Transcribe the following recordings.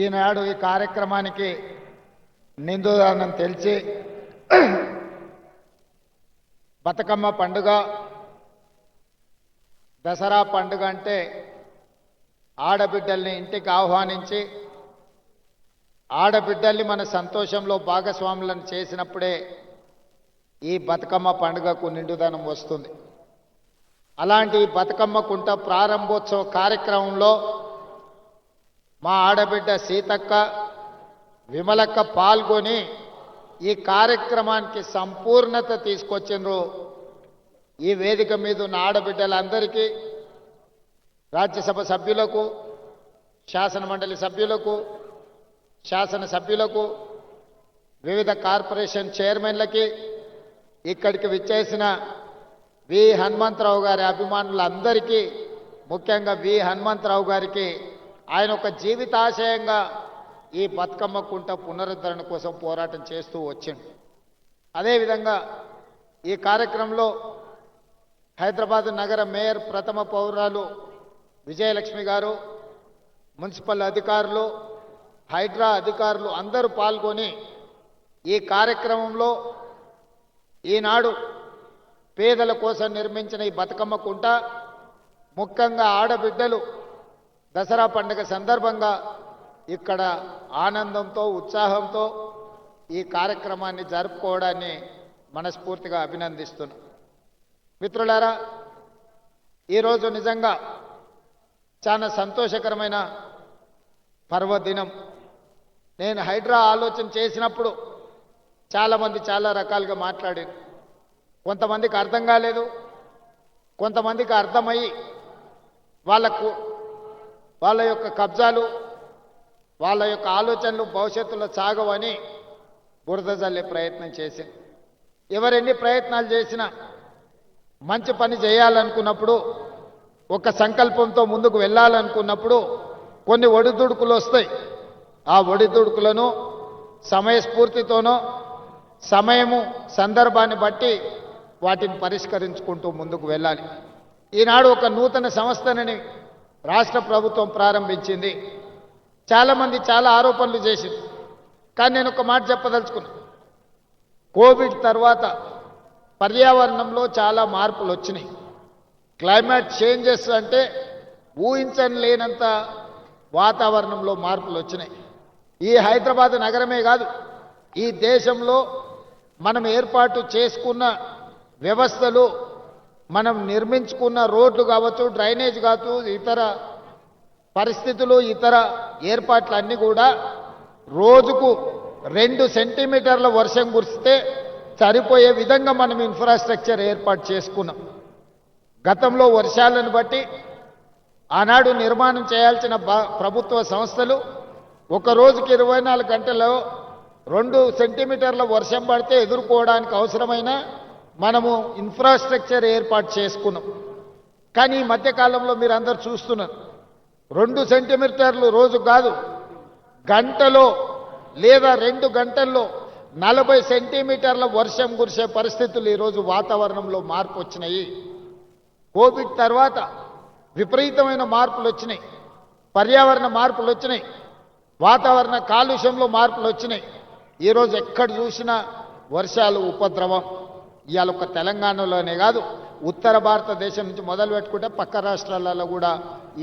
ఈనాడు ఈ కార్యక్రమానికి నిందుదానం తెలిసి బతుకమ్మ పండుగ దసరా పండుగ అంటే ఆడబిడ్డల్ని ఇంటికి ఆహ్వానించి ఆడబిడ్డల్ని మన సంతోషంలో భాగస్వాములను చేసినప్పుడే ఈ బతుకమ్మ పండుగకు నిండుదనం వస్తుంది. అలాంటి బతుకమ్మ కుంట ప్రారంభోత్సవ కార్యక్రమంలో మా ఆడబిడ్డ సీతక్క విమలక్క పాల్గొని ఈ కార్యక్రమానికి సంపూర్ణత తీసుకొచ్చిండ్రు. ఈ వేదిక మీద ఉన్న ఆడబిడ్డలందరికీ, రాజ్యసభ సభ్యులకు, శాసనమండలి సభ్యులకు, శాసనసభ్యులకు, వివిధ కార్పొరేషన్ చైర్మన్లకి, ఇక్కడికి విచ్చేసిన వి హనుమంతరావు గారి అభిమానులందరికీ, ముఖ్యంగా వి హనుమంతరావు గారికి ఆయన ఒక జీవితాశయంగా ఈ బతుకమ్మ కుంట పునరుద్ధరణ కోసం పోరాటం చేస్తూ వచ్చిండు. అదేవిధంగా ఈ కార్యక్రమంలో హైదరాబాద్ నగర మేయర్ ప్రథమ పౌరాలు విజయలక్ష్మి గారు, మున్సిపల్ అధికారులు, హైడ్రా అధికారులు అందరూ పాల్గొని ఈ కార్యక్రమంలో ఈనాడు పేదల కోసం నిర్మించిన ఈ బతుకమ్మ కుంట ముఖ్యంగా ఆడబిడ్డలు దసరా పండుగ సందర్భంగా ఇక్కడ ఆనందంతో ఉత్సాహంతో ఈ కార్యక్రమాన్ని జరుపుకోవడాన్ని మనస్ఫూర్తిగా అభినందిస్తున్నాం. మిత్రులారా, ఈరోజు నిజంగా చాలా సంతోషకరమైన పర్వదినం. నేను హైడ్రా ఆలోచన చేసినప్పుడు చాలామంది చాలా రకాలుగా మాట్లాడారు. కొంతమందికి అర్థం కాలేదు, కొంతమందికి అర్థమయ్యి వాళ్ళ యొక్క కబ్జాలు, వాళ్ళ యొక్క ఆలోచనలు భవిష్యత్తులో సాగవని బురద జల్లే ప్రయత్నం చేసింది. ఎవరెన్ని ప్రయత్నాలు చేసినా మంచి పని చేయాలనుకున్నప్పుడు, ఒక సంకల్పంతో ముందుకు వెళ్ళాలనుకున్నప్పుడు కొన్ని ఒడిదుడుకులు వస్తాయి. ఆ ఒడిదుడుకులను సమయస్ఫూర్తితోనో సమయము సందర్భాన్ని బట్టి వాటిని పరిష్కరించుకుంటూ ముందుకు వెళ్ళాలి. ఈనాడు ఒక నూతన సంస్థని రాష్ట్ర ప్రభుత్వం ప్రారంభించింది. చాలామంది చాలా ఆరోపణలు చేసింది. కానీ నేను ఒక మాట చెప్పదలుచుకున్నా. కోవిడ్ తర్వాత పర్యావరణంలో చాలా మార్పులు వచ్చినాయి. క్లైమేట్ చేంజెస్ అంటే ఊహించని లేనంత వాతావరణంలో మార్పులు వచ్చినాయి. ఈ హైదరాబాద్ నగరమే కాదు, ఈ దేశంలో మనం ఏర్పాటు చేసుకున్న వ్యవస్థలు, మనం నిర్మించుకున్న రోడ్లు కావచ్చు, డ్రైనేజ్ కావచ్చు, ఇతర పరిస్థితులు, ఇతర ఏర్పాట్లు అన్నీ కూడా రోజుకు 2 సెంటీమీటర్ల వర్షం కురిస్తే సరిపోయే విధంగా మనం ఇన్ఫ్రాస్ట్రక్చర్ ఏర్పాటు చేసుకున్నాం. గతంలో వర్షాలను బట్టి ఆనాడు నిర్మాణం చేయాల్సిన ప్రభుత్వ సంస్థలు ఒక రోజుకి 24 గంటల్లో 2 సెంటీమీటర్ల వర్షం పడితే ఎదుర్కోవడానికి అవసరమైన మనము ఇన్ఫ్రాస్ట్రక్చర్ ఏర్పాటు చేసుకున్నాం. కానీ ఈ మధ్యకాలంలో మీరు అందరు చూస్తున్నారు, 2 సెంటీమీటర్లు రోజు కాదు, గంటలో లేదా 2 గంటల్లో 40 సెంటీమీటర్ల వర్షం కురిసే పరిస్థితులు ఈరోజు వాతావరణంలో మార్పు వచ్చినాయి. కోవిడ్ తర్వాత విపరీతమైన మార్పులు వచ్చినాయి, పర్యావరణ మార్పులు వచ్చినాయి, వాతావరణ కాలుష్యంలో మార్పులు వచ్చినాయి. ఈరోజు ఎక్కడ చూసినా వర్షాలు ఉపద్రవం. ఇవాళ ఒక తెలంగాణలోనే కాదు, ఉత్తర భారతదేశం నుంచి మొదలు పెట్టుకుంటే పక్క రాష్ట్రాలలో కూడా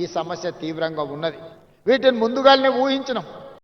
ఈ సమస్య తీవ్రంగా ఉన్నది. వీటిని ముందుగానే ఊహించినాం.